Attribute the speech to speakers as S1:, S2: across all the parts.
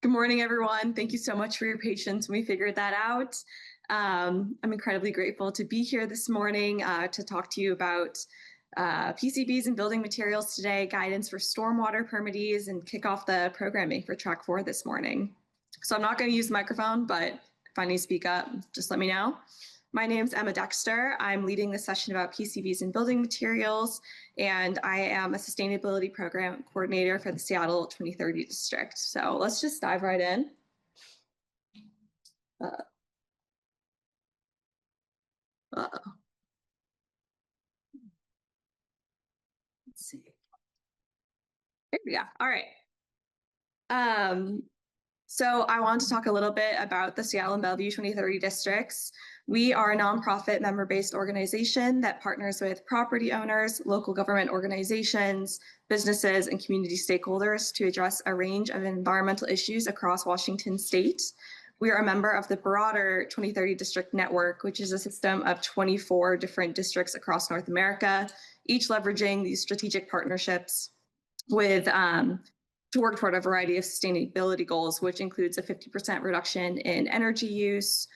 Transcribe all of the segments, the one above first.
S1: Good morning, everyone. Thank you so much for your patience when we figured that out. I'm incredibly grateful to be here this morning to talk to you about PCBs and building materials today, guidance for stormwater permittees, and kick off the programming for track 4 this morning. So I'm not going to use the microphone, but if I need to speak up, just let me know. My name's Emma Dexter. I'm leading the session about PCBs and building materials, and I am a sustainability program coordinator for the Seattle 2030 district. So let's just dive right in. Let's see. There we go. All right. So I want to talk a little bit about the Seattle and Bellevue 2030 districts. We are a nonprofit member-based organization that partners with property owners, local government organizations, businesses, and community stakeholders to address a range of environmental issues across Washington state. We are a member of the broader 2030 district network, which is a system of 24 different districts across North America, each leveraging these strategic partnerships with to work toward a variety of sustainability goals, which includes a 50% reduction in energy use,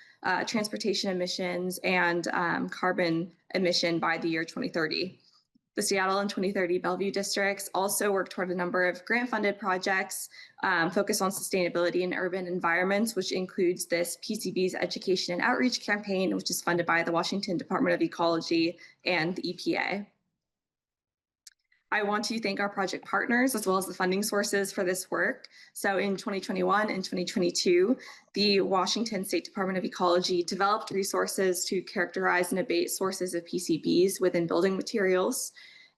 S1: transportation emissions, and carbon emission by the year 2030. The Seattle and 2030 Bellevue districts also work toward a number of grant-funded projects focused on sustainability in urban environments, which includes this PCBs Education and Outreach campaign, which is funded by the Washington Department of Ecology and the EPA. I want to thank our project partners as well as the funding sources for this work. So in 2021 and 2022, the Washington State Department of Ecology developed resources to characterize and abate sources of PCBs within building materials.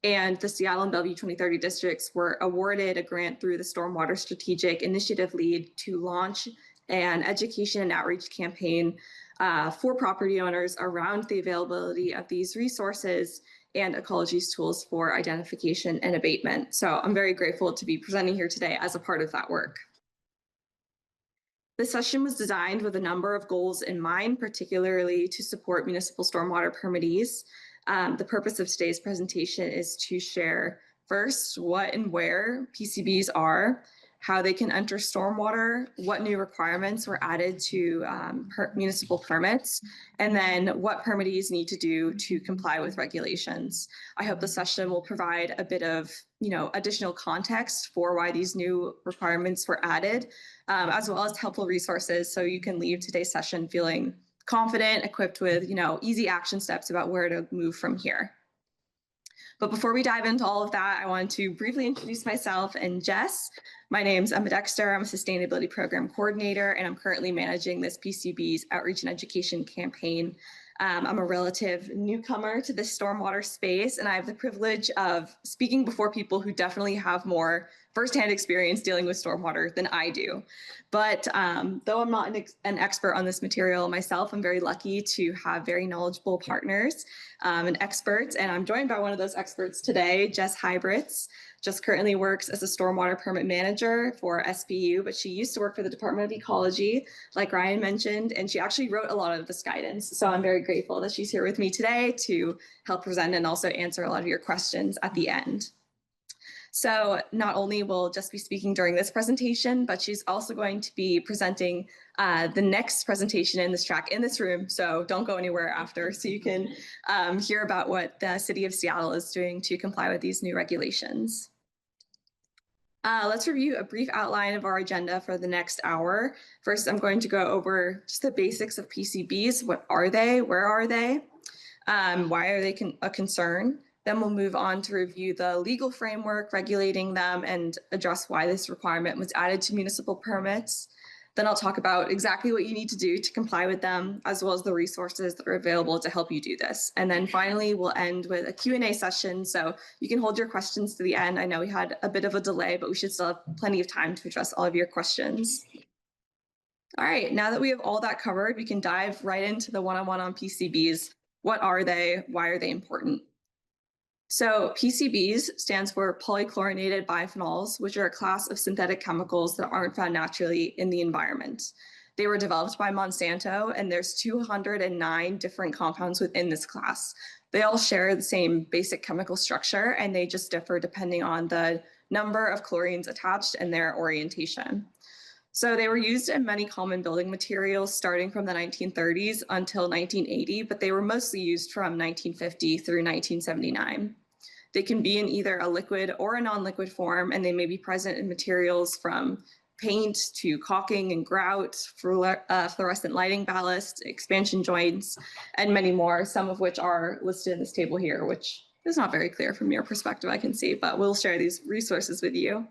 S1: And the Seattle and Bellevue 2030 districts were awarded a grant through the Stormwater Strategic Initiative Lead to launch an education and outreach campaign for property owners around the availability of these resources and ecology's tools for identification and abatement. So I'm very grateful to be presenting here today as a part of that work. This session was designed with a number of goals in mind, particularly to support municipal stormwater permittees. The purpose of today's presentation is to share first what and where PCBs are, how they can enter stormwater, what new requirements were added to municipal permits, and then what permittees need to do to comply with regulations. I hope the session will provide a bit of additional context for why these new requirements were added, as well as helpful resources so you can leave today's session feeling confident, equipped with easy action steps about where to move from here. But before we dive into all of that, I want to briefly introduce myself and Jess. My name's Emma Dexter. I'm a sustainability program coordinator, and I'm currently managing this PCBs outreach and education campaign. I'm a relative newcomer to this stormwater space, and I have the privilege of speaking before people who definitely have more firsthand experience dealing with stormwater than I do. But though I'm not an expert on this material myself, I'm very lucky to have very knowledgeable partners and experts, and I'm joined by one of those experts today, Jess Hybritz. Jess currently works as a stormwater permit manager for SBU, but she used to work for the Department of Ecology, like Ryan mentioned, and she actually wrote a lot of this guidance. So I'm very grateful that she's here with me today to help present and also answer a lot of your questions at the end. So not only will Jess be speaking during this presentation, but she's also going to be presenting the next presentation in this track in this room. So don't go anywhere after, so you can hear about what the City of Seattle is doing to comply with these new regulations. Let's review a brief outline of our agenda for the next hour. First, I'm going to go over just the basics of PCBs. What are they? Where are they? Why are they a concern? Then we'll move on to review the legal framework regulating them and address why this requirement was added to municipal permits. Then I'll talk about exactly what you need to do to comply with them, as well as the resources that are available to help you do this. And then finally, we'll end with a Q&A session, so you can hold your questions to the end. I know we had a bit of a delay, but we should still have plenty of time to address all of your questions. All right, now that we have all that covered, we can dive right into the one-on-one on PCBs. What are they? Why are they important? So PCBs stands for polychlorinated biphenyls, which are a class of synthetic chemicals that aren't found naturally in the environment. They were developed by Monsanto, and there's 209 different compounds within this class. They all share the same basic chemical structure, and they just differ depending on the number of chlorines attached and their orientation. So they were used in many common building materials starting from the 1930s until 1980, but they were mostly used from 1950 through 1979. They can be in either a liquid or a non-liquid form, and they may be present in materials from paint to caulking and grout, fluorescent lighting ballast, expansion joints, and many more, some of which are listed in this table here, which is not very clear from your perspective, I can see, but we'll share these resources with you.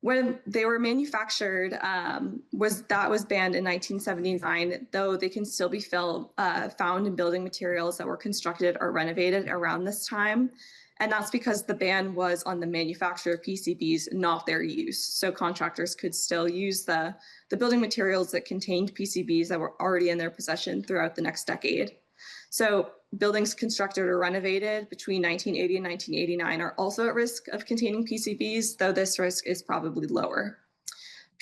S1: When they were manufactured, was banned in 1979, though they can still be found in building materials that were constructed or renovated around this time. And that's because the ban was on the manufacture of PCBs, not their use. So contractors could still use the building materials that contained PCBs that were already in their possession throughout the next decade. So buildings constructed or renovated between 1980 and 1989 are also at risk of containing PCBs, though this risk is probably lower.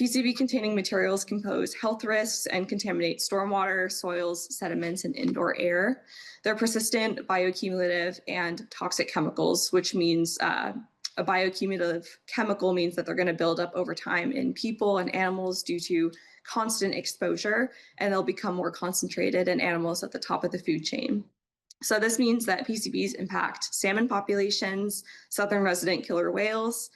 S1: PCB-containing materials can pose health risks and contaminate stormwater, soils, sediments, and indoor air. They're persistent, bioaccumulative, and toxic chemicals, which means a bioaccumulative chemical means that they're going to build up over time in people and animals due to constant exposure, and they'll become more concentrated in animals at the top of the food chain. So this means that PCBs impact salmon populations, southern resident killer whales.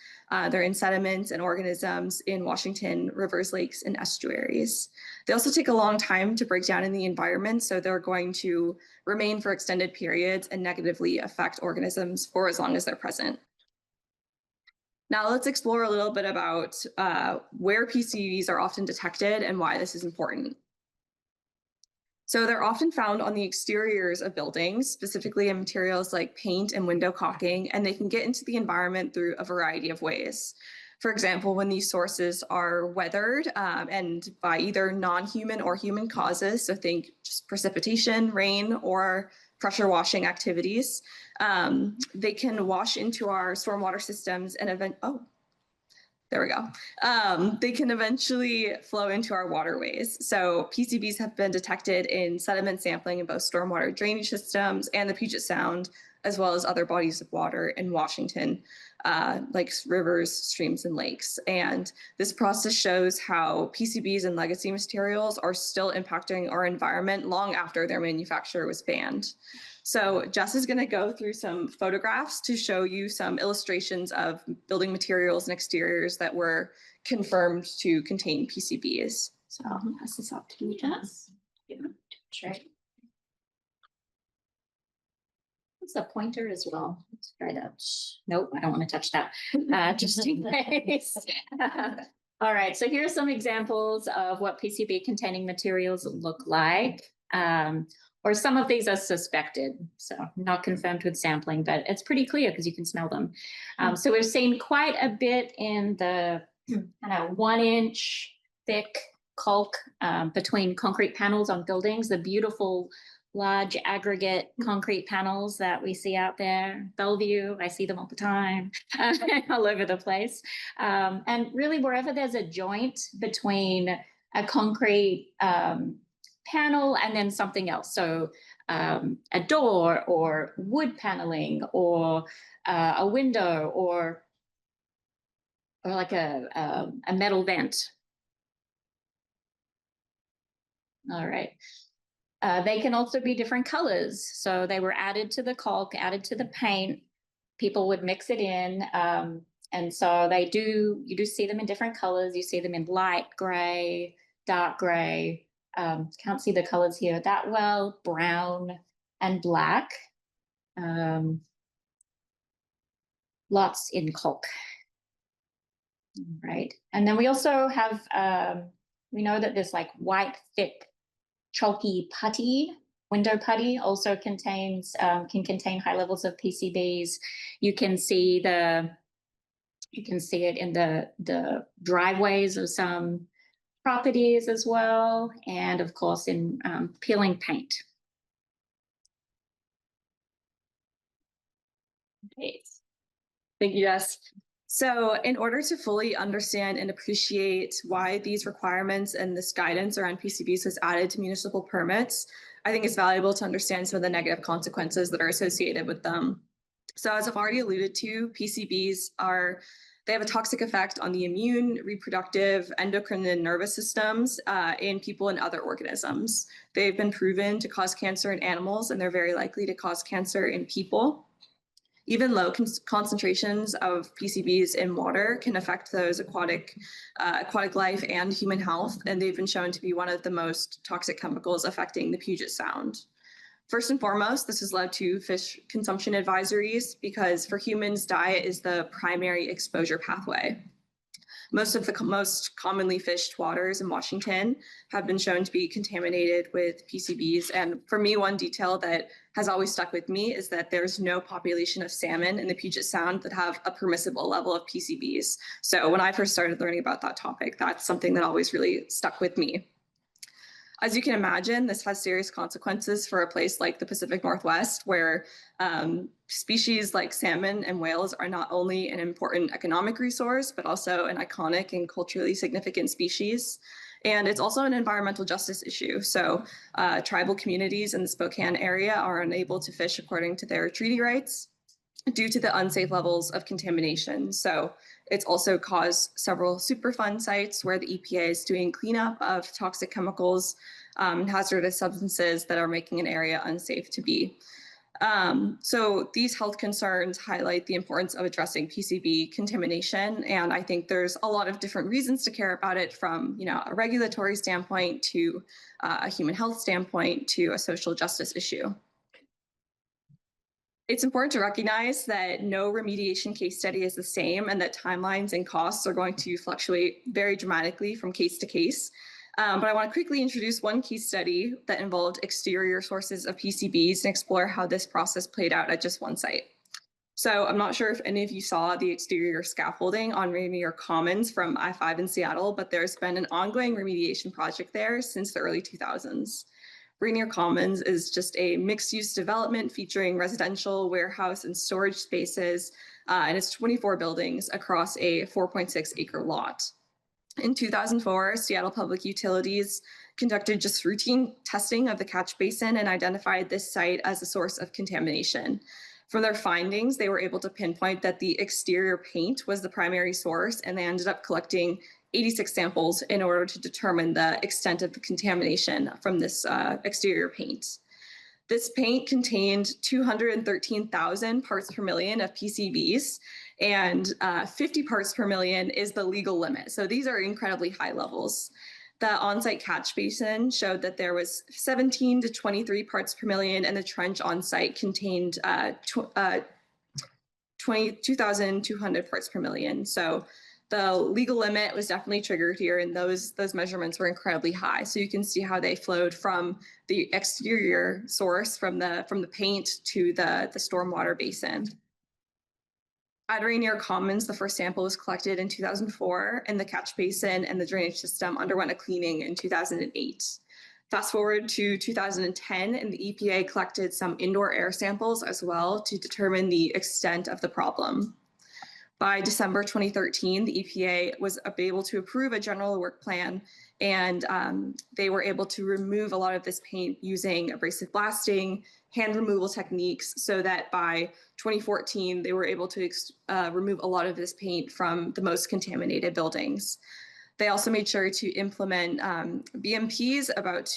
S1: They're in sediments and organisms in Washington, rivers, lakes, and estuaries. They also take a long time to break down in the environment, so they're going to remain for extended periods and negatively affect organisms for as long as they're present. Now let's explore a little bit about where PCBs are often detected and why this is important. So they're often found on the exteriors of buildings, specifically in materials like paint and window caulking, and they can get into the environment through a variety of ways. For example, when these sources are weathered and by either non-human or human causes, so think just precipitation, rain, or pressure washing activities, they can wash into our stormwater systems and they can eventually flow into our waterways. So PCBs have been detected in sediment sampling in both stormwater drainage systems and the Puget Sound, as well as other bodies of water in Washington, like rivers, streams, and lakes. And this process shows how PCBs and legacy materials are still impacting our environment long after their manufacture was banned. So Jess is going to go through some photographs to show you some illustrations of building materials and exteriors that were confirmed to contain PCBs. So I'll pass this off to you, Jess.
S2: Yeah, sure. It's a pointer as well. Let's try that. Nope, I don't want to touch that. Just in case. All right, so here are some examples of what PCB containing materials look like. Or some of these are suspected, so not confirmed with sampling, but it's pretty clear because you can smell them. So we've seen quite a bit in the kind of 1 inch thick caulk between concrete panels on buildings, the beautiful large aggregate concrete panels that we see out there. Bellevue, I see them all the time, all over the place. And really wherever there's a joint between a concrete panel and then something else. So a door or wood paneling or a window or like a metal vent. All right. They can also be different colors. So they were added to the caulk, added to the paint. People would mix it in. And so you do see them in different colors. You see them in light gray, dark gray. Can't see the colors here that well, brown and black. Lots in caulk. Right. And then we also have, we know that this like white, thick, chalky putty, window putty also can contain high levels of PCBs. You can see it in the driveways of some properties as well, and of course in peeling paint. Okay.
S1: Thank you, Jess. So in order to fully understand and appreciate why these requirements and this guidance around PCBs was added to municipal permits, I think it's valuable to understand some of the negative consequences that are associated with them. So as I've already alluded to, PCBs are They have a toxic effect on the immune, reproductive, endocrine, and nervous systems in people and other organisms. They've been proven to cause cancer in animals, and they're very likely to cause cancer in people. Even low concentrations of PCBs in water can affect those aquatic life and human health, and they've been shown to be one of the most toxic chemicals affecting the Puget Sound. First and foremost, this has led to fish consumption advisories because for humans, diet is the primary exposure pathway. Most of the most commonly fished waters in Washington have been shown to be contaminated with PCBs. And for me, one detail that has always stuck with me is that there's no population of salmon in the Puget Sound that have a permissible level of PCBs. So when I first started learning about that topic, that's something that always really stuck with me. As you can imagine, this has serious consequences for a place like the Pacific Northwest, where species like salmon and whales are not only an important economic resource, but also an iconic and culturally significant species. And it's also an environmental justice issue. So tribal communities in the Spokane area are unable to fish according to their treaty rights due to the unsafe levels of contamination. So it's also caused several Superfund sites where the EPA is doing cleanup of toxic chemicals and hazardous substances that are making an area unsafe to be. So these health concerns highlight the importance of addressing PCB contamination. And I think there's a lot of different reasons to care about it, from a regulatory standpoint to a human health standpoint to a social justice issue. It's important to recognize that no remediation case study is the same, and that timelines and costs are going to fluctuate very dramatically from case to case. But I want to quickly introduce one case study that involved exterior sources of PCBs and explore how this process played out at just one site. So I'm not sure if any of you saw the exterior scaffolding on Rainier Commons from I-5 in Seattle, but there's been an ongoing remediation project there since the early 2000s. Rainier Commons is just a mixed-use development featuring residential, warehouse, and storage spaces, and it's 24 buildings across a 4.6-acre lot. In 2004, Seattle Public Utilities conducted just routine testing of the catch basin and identified this site as a source of contamination. From their findings, they were able to pinpoint that the exterior paint was the primary source, and they ended up collecting 86 samples in order to determine the extent of the contamination from this exterior paint. This paint contained 213,000 parts per million of PCBs, and 50 parts per million is the legal limit. So these are incredibly high levels. The on-site catch basin showed that there was 17 to 23 parts per million, and the trench on-site contained 2,200 parts per million. So the legal limit was definitely triggered here, and those measurements were incredibly high. So you can see how they flowed from the exterior source, from the paint to the stormwater basin. At Rainier Commons, the first sample was collected in 2004, and the catch basin and the drainage system underwent a cleaning in 2008. Fast forward to 2010, and the EPA collected some indoor air samples as well to determine the extent of the problem. By December 2013, the EPA was able to approve a general work plan, and they were able to remove a lot of this paint using abrasive blasting, hand removal techniques, so that by 2014, they were able to remove a lot of this paint from the most contaminated buildings. They also made sure to implement BMPs about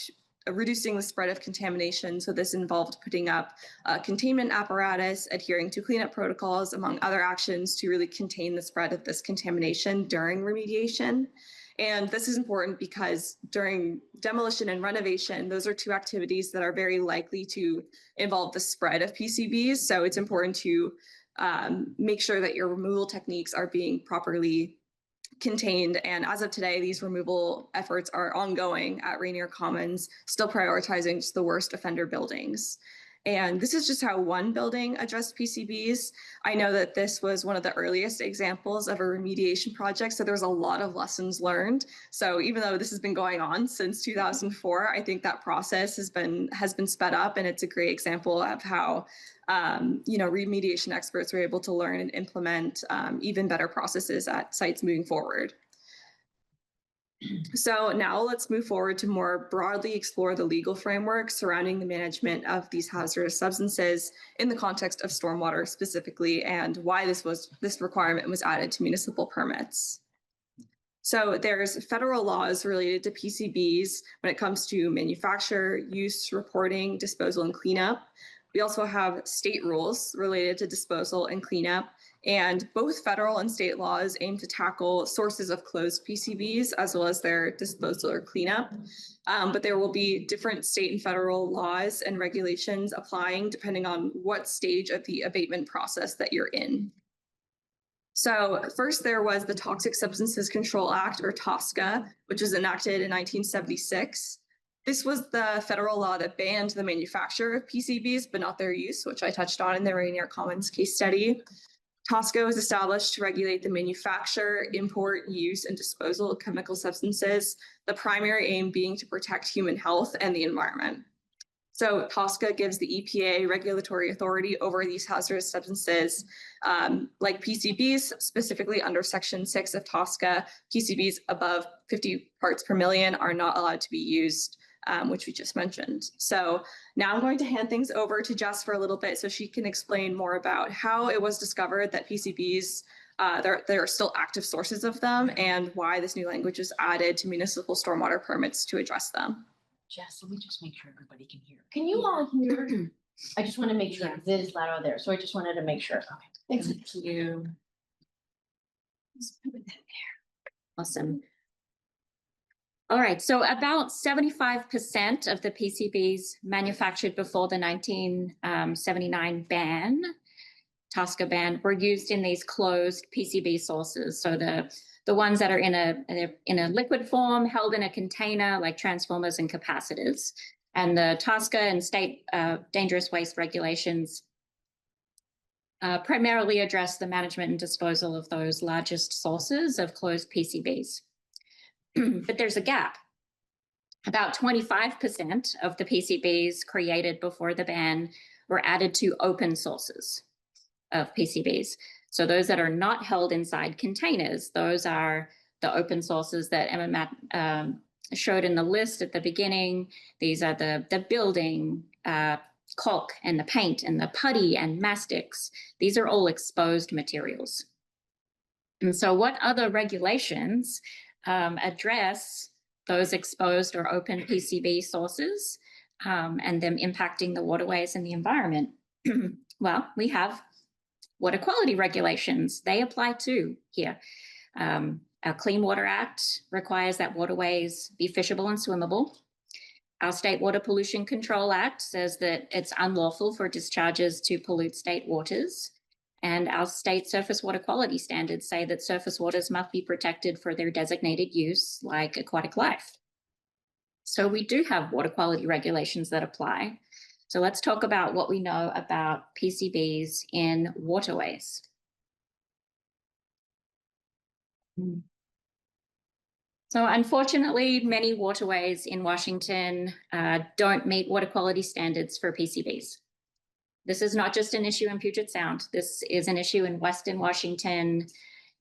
S1: reducing the spread of contamination. So this involved putting up a containment apparatus, adhering to cleanup protocols, among other actions, to really contain the spread of this contamination during remediation. And this is important because during demolition and renovation, those are two activities that are very likely to involve the spread of PCBs. So it's important to make sure that your removal techniques are being properly contained. And as of today, these removal efforts are ongoing at Rainier Commons, still prioritizing just the worst offender buildings. And this is just how one building addressed PCBs. I know that this was one of the earliest examples of a remediation project, so there's a lot of lessons learned. So even though this has been going on since 2004, I think that process has been sped up, and it's a great example of how remediation experts were able to learn and implement even better processes at sites moving forward. So now let's move forward to more broadly explore the legal framework surrounding the management of these hazardous substances in the context of stormwater specifically, and why this requirement was added to municipal permits. So there's federal laws related to PCBs when it comes to manufacture, use, reporting, disposal, and cleanup. We also have state rules related to disposal and cleanup, and both federal and state laws aim to tackle sources of closed PCBs as well as their disposal or cleanup. But there will be different state and federal laws and regulations applying depending on what stage of the abatement process that you're in. So first there was the Toxic Substances Control Act, or TSCA, which was enacted in 1976. This was the federal law that banned the manufacture of PCBs, but not their use, which I touched on in the Rainier Commons case study. TSCA was established to regulate the manufacture, import, use, and disposal of chemical substances, the primary aim being to protect human health and the environment. So TSCA gives the EPA regulatory authority over these hazardous substances, like PCBs, specifically under Section 6 of TSCA. PCBs above 50 parts per million are not allowed to be used, which we just mentioned. So now I'm going to hand things over to Jess for a little bit so she can explain more about how it was discovered that PCBs, there are still active sources of them, and why this new language was added to municipal stormwater permits to address them.
S3: Jess, let me just make sure everybody can hear. Can you all hear? I just want to make sure it is loud out there, so I just wanted to make sure. Okay, thanks.
S2: Thank you. Awesome. All right, so about 75% of the PCBs manufactured before the 1979 ban, TSCA ban, were used in these closed PCB sources. So the ones that are in a liquid form, held in a container, like transformers and capacitors. And the TSCA and state dangerous waste regulations primarily address the management and disposal of those largest sources of closed PCBs. But there's a gap. About 25% of the PCBs created before the ban were added to open sources of PCBs. So those that are not held inside containers, those are the open sources that Emma Matt showed in the list at the beginning. These are the building, caulk and the paint and the putty and mastics. These are all exposed materials. And so what other regulations address those exposed or open PCB sources and them impacting the waterways and the environment? Well, we have water quality regulations. They apply too here. Our Clean Water Act requires that waterways be fishable and swimmable. Our State Water Pollution Control Act says that it's unlawful for discharges to pollute state waters. And our state surface water quality standards say that surface waters must be protected for their designated use, like aquatic life. So we do have water quality regulations that apply. So let's talk about what we know about PCBs in waterways. So unfortunately, many waterways in Washington don't meet water quality standards for PCBs. This is not just an issue in Puget Sound. This is an issue in Western Washington,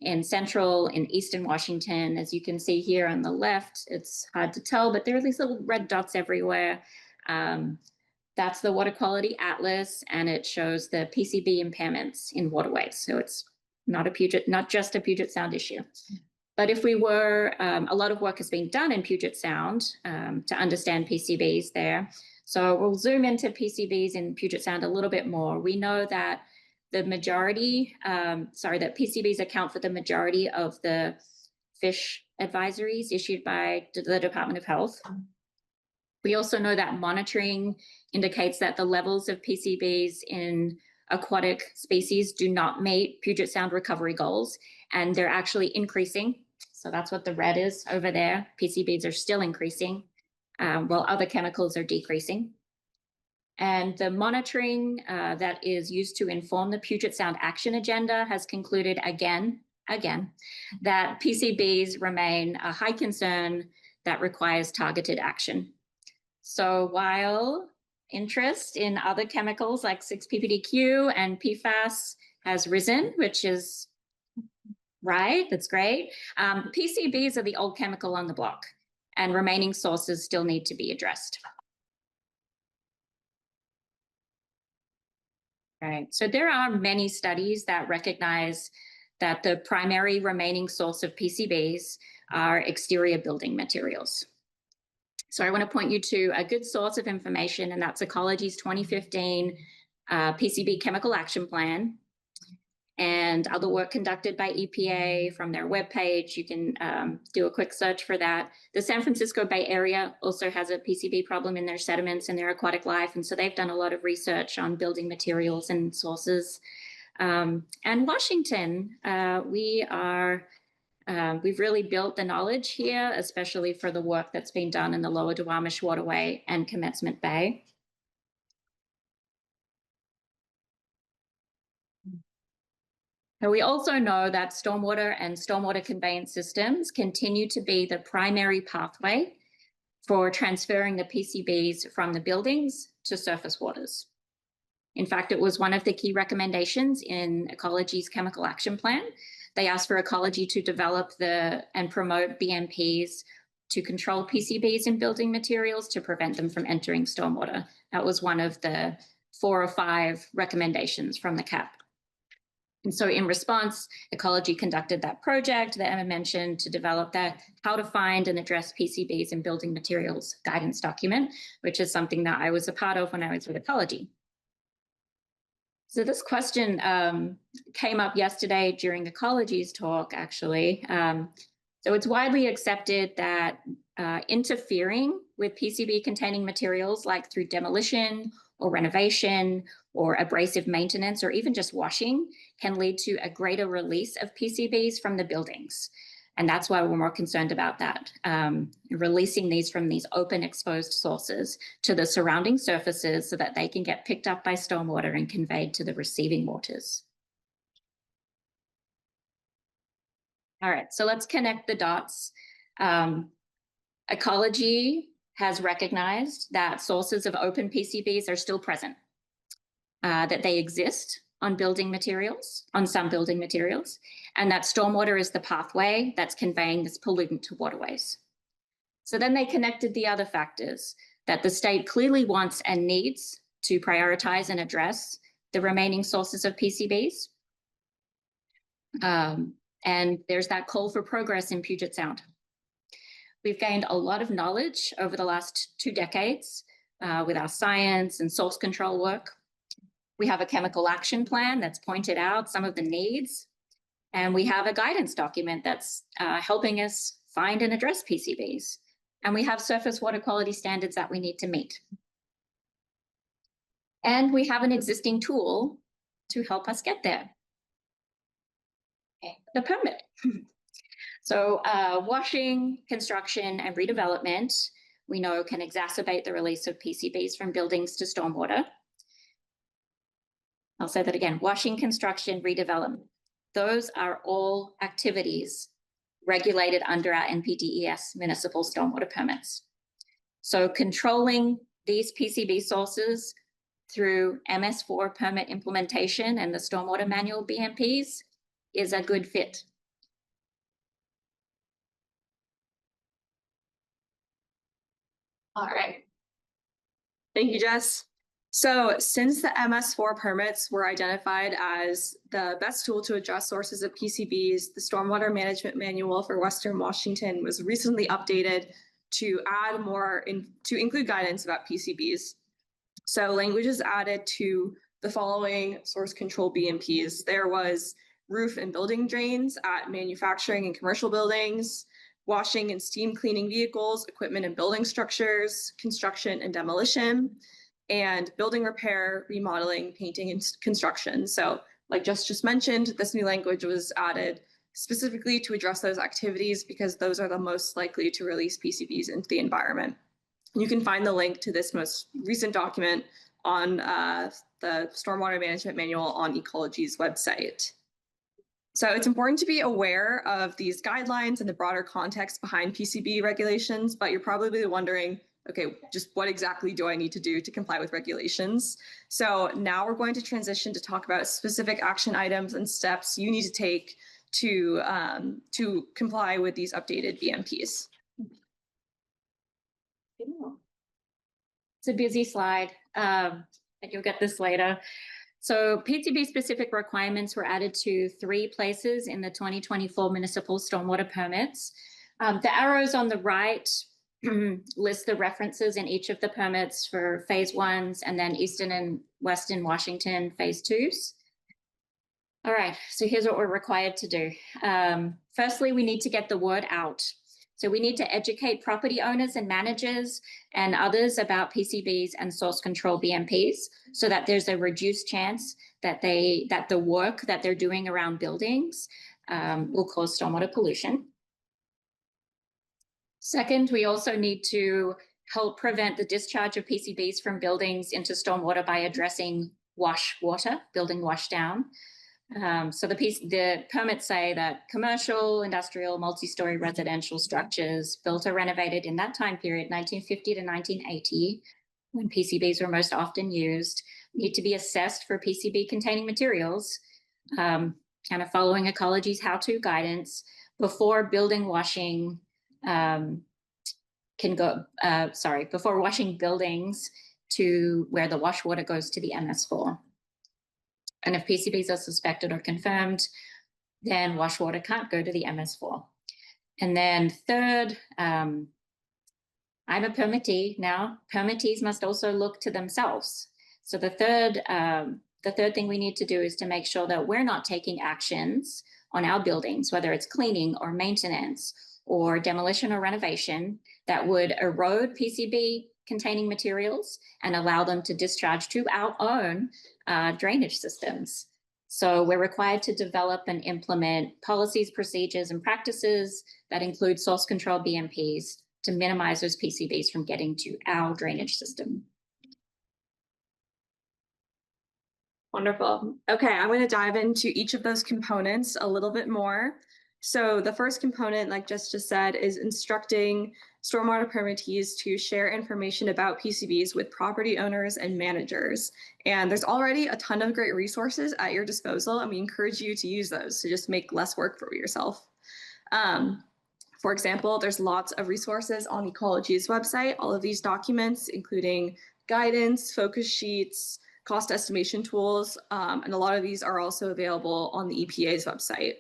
S2: in Central, in Eastern Washington. As you can see here on the left, it's hard to tell, but there are these little red dots everywhere. That's the Water Quality Atlas, and it shows the PCB impairments in waterways. So it's not just a Puget Sound issue. But if we were, a lot of work has been done in Puget Sound to understand PCBs there. So we'll zoom into PCBs in Puget Sound a little bit more. We know that the majority, that PCBs account for the majority of the fish advisories issued by the Department of Health. We also know that monitoring indicates that the levels of PCBs in aquatic species do not meet Puget Sound recovery goals, and they're actually increasing. So that's what the red is over there. PCBs are still increasing, while other chemicals are decreasing. And the monitoring that is used to inform the Puget Sound Action Agenda has concluded again, that PCBs remain a high concern that requires targeted action. So while interest in other chemicals like 6-PPDQ and PFAS has risen, which is Right, that's great. PCBs are the old chemical on the block, and remaining sources still need to be addressed. Right, so there are many studies that recognize that the primary remaining source of PCBs are exterior building materials. So I want to point you to a good source of information, and that's Ecology's 2015 PCB Chemical Action Plan, and other work conducted by EPA from their webpage. You can do a quick search for that. The San Francisco Bay Area also has a PCB problem in their sediments and their aquatic life, and so they've done a lot of research on building materials and sources. And Washington, we've really built the knowledge here, especially for the work that's been done in the Lower Duwamish Waterway and Commencement Bay. And we also know that stormwater and stormwater conveyance systems continue to be the primary pathway for transferring the PCBs from the buildings to surface waters. In fact, it was one of the key recommendations in Ecology's Chemical Action Plan. They asked for Ecology to develop and promote BMPs to control PCBs in building materials to prevent them from entering stormwater. That was one of the 4 or 5 recommendations from the CAP. And so in response, Ecology conducted that project that Emma mentioned to develop that how to find and address PCBs in building materials guidance document, which is something that I was a part of when I was with Ecology. So this question came up yesterday during Ecology's talk, actually. So it's widely accepted that interfering with PCB-containing materials, like through demolition or renovation or abrasive maintenance or even just washing, can lead to a greater release of PCBs from the buildings. And that's why we're more concerned about that, releasing these from these open exposed sources to the surrounding surfaces so that they can get picked up by stormwater and conveyed to the receiving waters. All right, so let's connect the dots. Ecology has recognized that sources of open PCBs are still present, that they exist on building materials, on some building materials, and that stormwater is the pathway that's conveying this pollutant to waterways. So then they connected the other factors, that the state clearly wants and needs to prioritize and address the remaining sources of PCBs. And there's that call for progress in Puget Sound. We've gained a lot of knowledge over the last 2 decades with our science and source control work. We have a chemical action plan that's pointed out some of the needs, and we have a guidance document that's helping us find and address PCBs. And we have surface water quality standards that we need to meet. And we have an existing tool to help us get there. Okay, the permit. So washing, construction, and redevelopment, we know can exacerbate the release of PCBs from buildings to stormwater. I'll say that again, washing, construction, redevelopment. Those are all activities regulated under our NPDES municipal stormwater permits. So controlling these PCB sources through MS4 permit implementation and the Stormwater Manual BMPs is a good fit.
S1: All right. Thank you, Jess. So since the MS4 permits were identified as the best tool to address sources of PCBs, the Stormwater Management Manual for Western Washington was recently updated to add more to include guidance about PCBs. So language is added to the following source control BMPs. There was roof and building drains at manufacturing and commercial buildings, washing and steam cleaning vehicles, equipment and building structures, construction and demolition, and building repair, remodeling, painting, and construction. So like Jess just mentioned, this new language was added specifically to address those activities because those are the most likely to release PCBs into the environment. You can find the link to this most recent document on the Stormwater Management Manual on Ecology's website. So it's important to be aware of these guidelines and the broader context behind PCB regulations, but you're probably wondering, okay, just what exactly do I need to do to comply with regulations? So now we're going to transition to talk about specific action items and steps you need to take to comply with these updated BMPs.
S2: It's a busy slide, and you'll get this later. So PCB specific requirements were added to 3 places in the 2024 municipal stormwater permits. The arrows on the right list the references in each of the permits for phase 1s and then Eastern and Western Washington phase 2s. All right, so here's what we're required to do. Firstly, we need to get the word out. So we need to educate property owners and managers and others about PCBs and source control BMPs so that there's a reduced chance that the work that they're doing around buildings will cause stormwater pollution. Second, we also need to help prevent the discharge of PCBs from buildings into stormwater by addressing wash water, building wash down. So the permits say that commercial, industrial, multi-story residential structures built or renovated in that time period, 1950 to 1980, when PCBs were most often used, need to be assessed for PCB containing materials, kind of following ecology's how-to guidance before building washing before washing buildings to where the wash water goes to the MS4. And if PCBs are suspected or confirmed, then wash water can't go to the MS4. And then third, I'm a permittee now. Permittees must also look to themselves. So the third thing we need to do is to make sure that we're not taking actions on our buildings, whether it's cleaning or maintenance or demolition or renovation, that would erode PCB containing materials and allow them to discharge to our own drainage systems. So we're required to develop and implement policies, procedures, and practices that include source control BMPs to minimize those PCBs from getting to our drainage system.
S1: Wonderful. Okay, I'm going to dive into each of those components a little bit more. So the first component, like Jess just said, is instructing stormwater permittees to share information about PCBs with property owners and managers. And there's already a ton of great resources at your disposal, and we encourage you to use those to just make less work for yourself. For example, there's lots of resources on Ecology's website. All of these documents, including guidance, focus sheets, cost estimation tools, and a lot of these are also available on the EPA's website.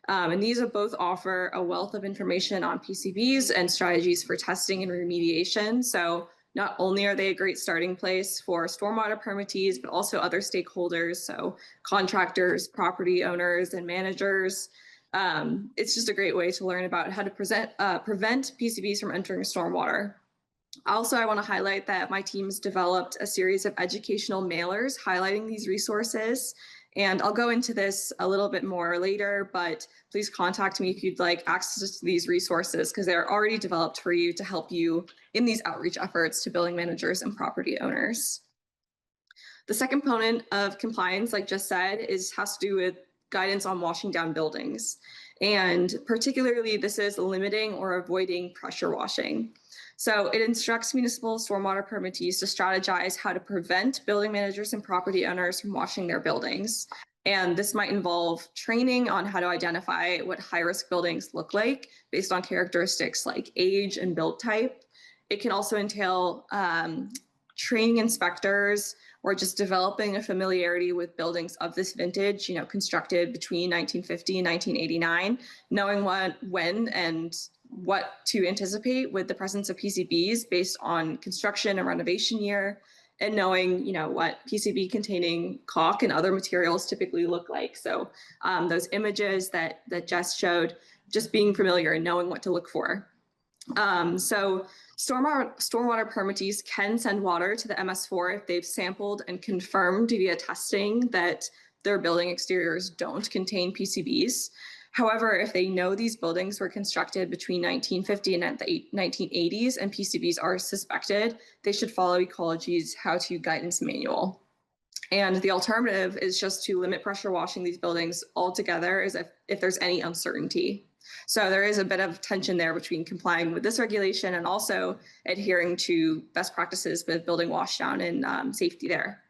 S1: And these both offer a wealth of information on PCBs and strategies for testing and remediation. So not only are they a great starting place for stormwater permittees, but also other stakeholders, so contractors, property owners, and managers. It's just a great way to learn about how to prevent PCBs from entering stormwater. Also, I want to highlight that my team has developed a series of educational mailers highlighting these resources. And I'll go into this a little bit more later, but please contact me if you'd like access to these resources, because they're already developed for you to help you in these outreach efforts to building managers and property owners. The second component of compliance, like just said, has to do with guidance on washing down buildings. And particularly, this is limiting or avoiding pressure washing. So it instructs municipal stormwater permittees to strategize how to prevent building managers and property owners from washing their buildings. And this might involve training on how to identify what high-risk buildings look like based on characteristics like age and build type. It can also entail training inspectors or just developing a familiarity with buildings of this vintage, constructed between 1950 and 1989, knowing when and what to anticipate with the presence of PCBs based on construction and renovation year, and knowing, what PCB containing caulk and other materials typically look like. So those images that Jess showed, just being familiar and knowing what to look for. So stormwater permittees can send water to the MS4 if they've sampled and confirmed via testing that their building exteriors don't contain PCBs. However, if they know these buildings were constructed between 1950 and the 1980s and PCBs are suspected, they should follow Ecology's how-to guidance manual. And the alternative is just to limit pressure washing these buildings altogether, as if there's any uncertainty. So there is a bit of tension there between complying with this regulation and also adhering to best practices with building washdown and safety there.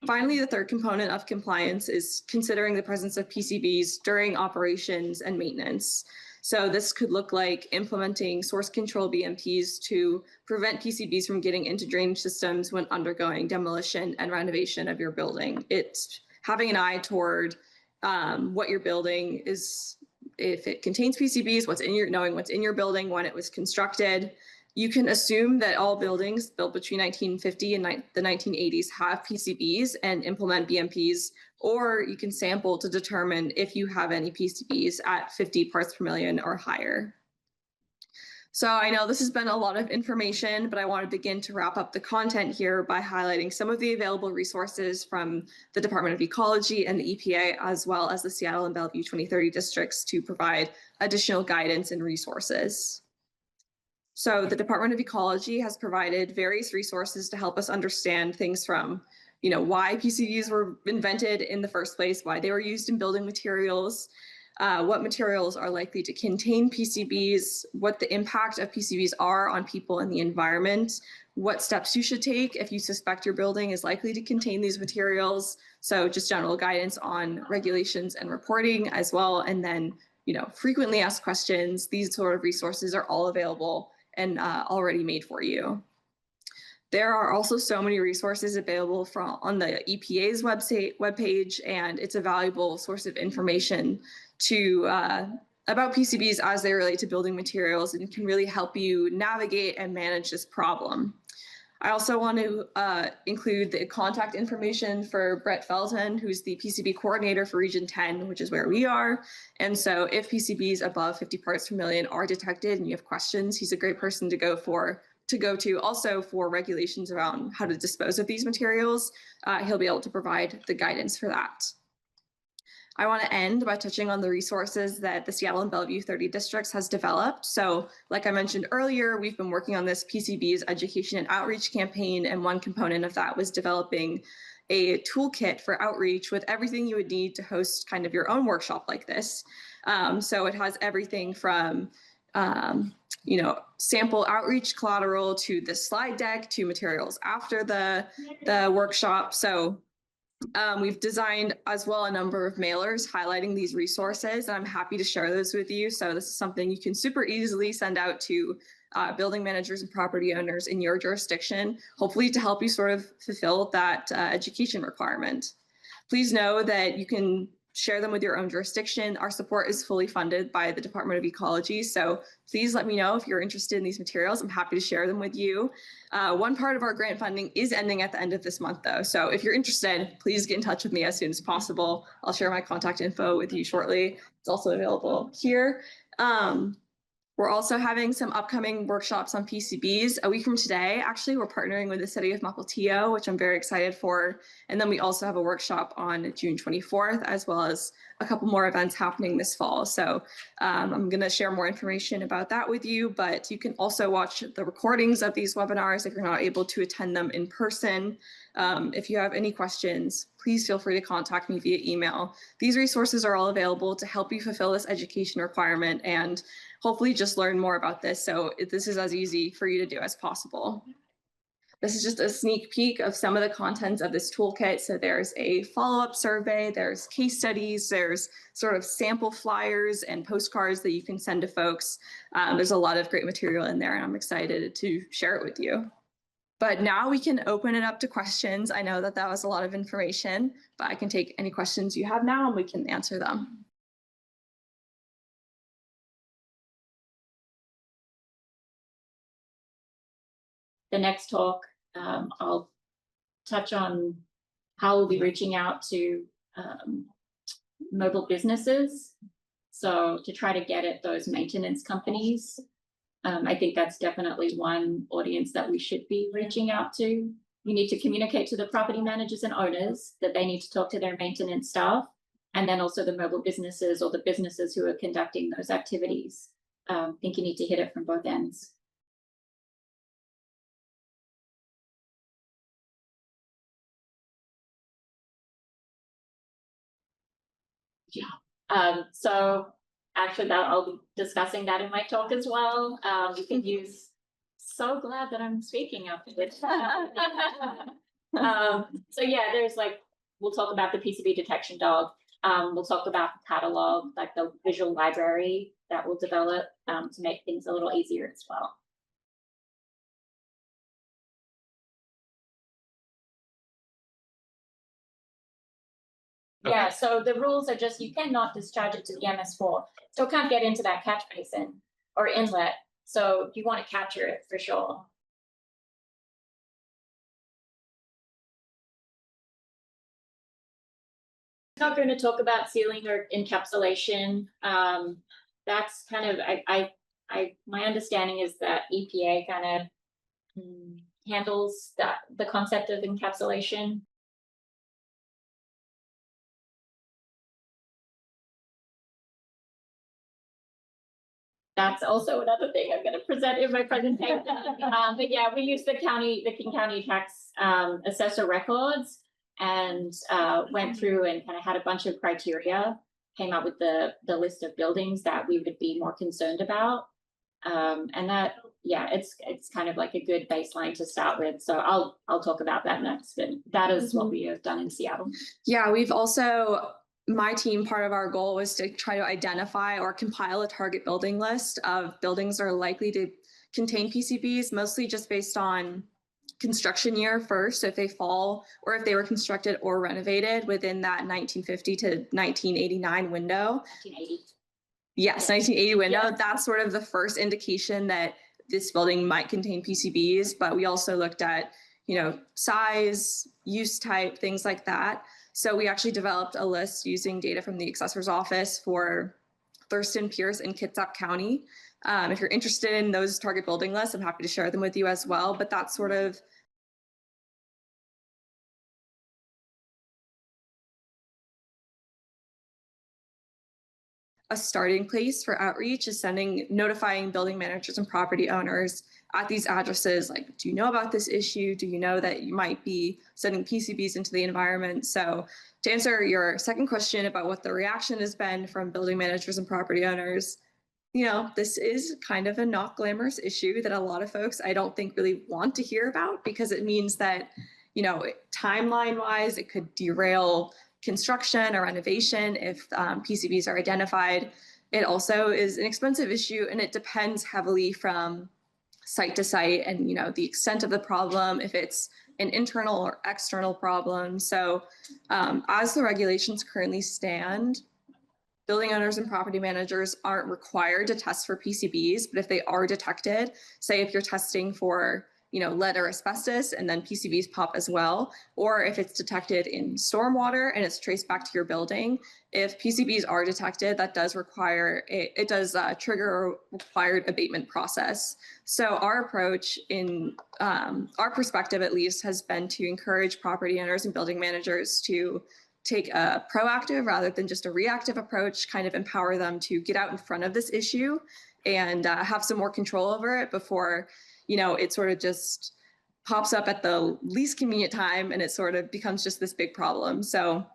S1: Finally, the third component of compliance is considering the presence of PCBs during operations and maintenance. So this could look like implementing source control BMPs to prevent PCBs from getting into drainage systems when undergoing demolition and renovation of your building. It's having an eye toward what your building is, if it contains PCBs, knowing what's in your building when it was constructed. You can assume that all buildings built between 1950 and the 1980s have PCBs and implement BMPs, or you can sample to determine if you have any PCBs at 50 parts per million or higher. So I know this has been a lot of information, but I want to begin to wrap up the content here by highlighting some of the available resources from the Department of Ecology and the EPA, as well as the Seattle and Bellevue 2030 districts to provide additional guidance and resources. So the Department of Ecology has provided various resources to help us understand things from, why PCBs were invented in the first place, why they were used in building materials, what materials are likely to contain PCBs, what the impact of PCBs are on people and the environment, what steps you should take if you suspect your building is likely to contain these materials. So just general guidance on regulations and reporting as well. And then, frequently asked questions. These sort of resources are all available and already made for you. There are also so many resources available on the EPA's webpage, and it's a valuable source of information about PCBs as they relate to building materials, and can really help you navigate and manage this problem. I also want to include the contact information for Brett Felton, who's the PCB coordinator for Region 10, which is where we are. And so if PCBs above 50 parts per million are detected and you have questions, he's a great person to go to also for regulations around how to dispose of these materials. He'll be able to provide the guidance for that. I want to end by touching on the resources that the Seattle and Bellevue 30 districts has developed. So like I mentioned earlier, we've been working on this PCBs education and outreach campaign, and one component of that was developing a toolkit for outreach with everything you would need to host kind of your own workshop like this. So it has everything from sample outreach collateral to the slide deck to materials after the workshop. So we've designed as well a number of mailers highlighting these resources, and I'm happy to share those with you. So this is something you can super easily send out to building managers and property owners in your jurisdiction, hopefully to help you sort of fulfill that education requirement. Please know that you can share them with your own jurisdiction. Our support is fully funded by the Department of Ecology, so please let me know if you're interested in these materials. I'm happy to share them with you. One part of our grant funding is ending at the end of this month, though, so if you're interested, please get in touch with me as soon as possible. I'll share my contact info with you shortly. It's also available here. We're also having some upcoming workshops on PCBs. A week from today, actually, we're partnering with the city of Mukilteo, which I'm very excited for. And then we also have a workshop on June 24th, as well as a couple more events happening this fall. So I'm going to share more information about that with you, but you can also watch the recordings of these webinars if you're not able to attend them in person. If you have any questions, please feel free to contact me via email. These resources are all available to help you fulfill this education requirement and hopefully just learn more about this, so this is as easy for you to do as possible. This is just a sneak peek of some of the contents of this toolkit. So there's a follow-up survey, there's case studies, there's sort of sample flyers and postcards that you can send to folks. There's a lot of great material in there, and I'm excited to share it with you. But now we can open it up to questions. I know that that was a lot of information, but I can take any questions you have now and we can answer them.
S2: The next talk, I'll touch on how we'll be reaching out to mobile businesses. So to try to get at those maintenance companies, I think that's definitely one audience that we should be reaching out to. You need to communicate to the property managers and owners that they need to talk to their maintenance staff, and then also the mobile businesses or the businesses who are conducting those activities. I think you need to hit it from both ends. Yeah. So actually I'll be discussing that in my talk as well. You can use, so glad that I'm speaking after this. So yeah, there's like, we'll talk about the PCB detection dog. We'll talk about the catalog, like the visual library that we'll develop to make things a little easier as well.
S4: Okay.
S2: Yeah, so the rules are just you cannot discharge it to the MS4. So it can't get into that catch basin or inlet. So you want to capture it for sure. Not going to talk about sealing or encapsulation. That's kind of my understanding is that EPA kind of handles the concept of encapsulation. That's also another thing I'm going to present in my presentation. But yeah, we use the King County tax assessor records and went through and kind of had a bunch of criteria, came up with the list of buildings that we would be more concerned about. And that, yeah, it's kind of like a good baseline to start with. So I'll talk about that next. But that is what we have done in Seattle.
S1: Yeah, we've also, my team, part of our goal was to try to identify or compile a target building list of buildings that are likely to contain PCBs, mostly just based on construction year first, if they fall or if they were constructed or renovated within that 1950 to 1989 window.
S2: 1980.
S1: Yes, 1980 window.
S2: Yes.
S1: That's sort of the first indication that this building might contain PCBs, but we also looked at, size, use type, things like that. So we actually developed a list using data from the assessor's office for Thurston, Pierce, and Kitsap County. If you're interested in those target building lists, I'm happy to share them with you as well, but that's sort of a starting place for outreach, is notifying building managers and property owners at these addresses, like, do you know about this issue? Do you know that you might be sending PCBs into the environment? So to answer your second question about what the reaction has been from building managers and property owners, this is kind of a not glamorous issue that a lot of folks I don't think really want to hear about, because it means that, timeline wise, it could derail construction or renovation if PCBs are identified. It also is an expensive issue, and it depends heavily from site to site and the extent of the problem, if it's an internal or external problem. So as the regulations currently stand, building owners and property managers aren't required to test for PCBs, but if they are detected, say if you're testing for lead or asbestos and then PCBs pop as well, or if it's detected in stormwater and it's traced back to your building, if PCBs are detected, that does require, it does trigger a required abatement process. So our approach, in our perspective at least, has been to encourage property owners and building managers to take a proactive rather than just a reactive approach, kind of empower them to get out in front of this issue and have some more control over it before it sort of just pops up at the least convenient time and it sort of becomes just this big problem. So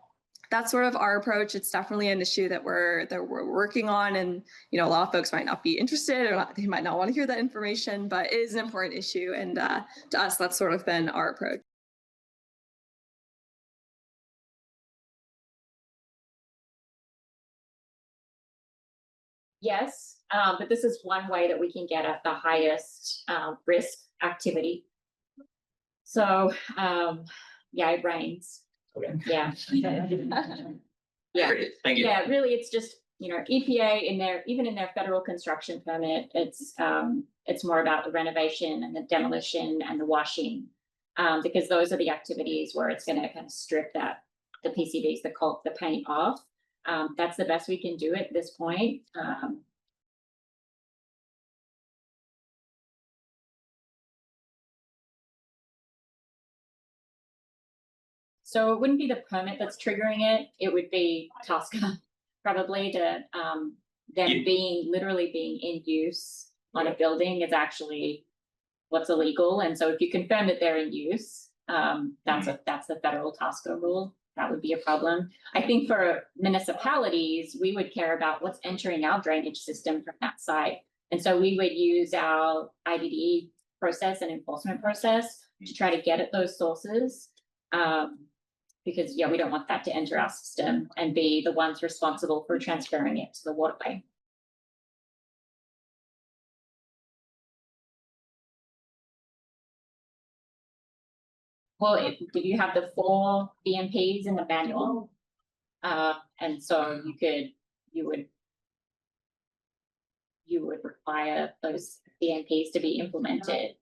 S1: that's sort of our approach. It's definitely an issue that we're working on, and a lot of folks might not be interested or they might not want to hear that information, but it is an important issue, and to us, that's sort of been our approach.
S2: Yes, but this is one way that we can get at the highest risk activity. So, yeah, it rains.
S4: Okay.
S2: Yeah. Yeah.
S4: Great, thank you.
S2: Yeah, really, it's just, EPA even in their federal construction permit, it's more about the renovation and the demolition and the washing, because those are the activities where it's going to kind of strip the PCBs, the paint off. That's the best we can do at this point. So it wouldn't be the permit that's triggering it. It would be TSCA, probably, to them literally being in use on a building is actually what's illegal. And so if you confirm that they're in use, that's the federal TSCA rule. That would be a problem. I think for municipalities, we would care about what's entering our drainage system from that site. And so we would use our IDD process and enforcement process to try to get at those sources. Because, yeah, we don't want that to enter our system and be the ones responsible for transferring it to the waterway. Well, if you have the 4 BMPs in the manual, and so you would require those BMPs to be implemented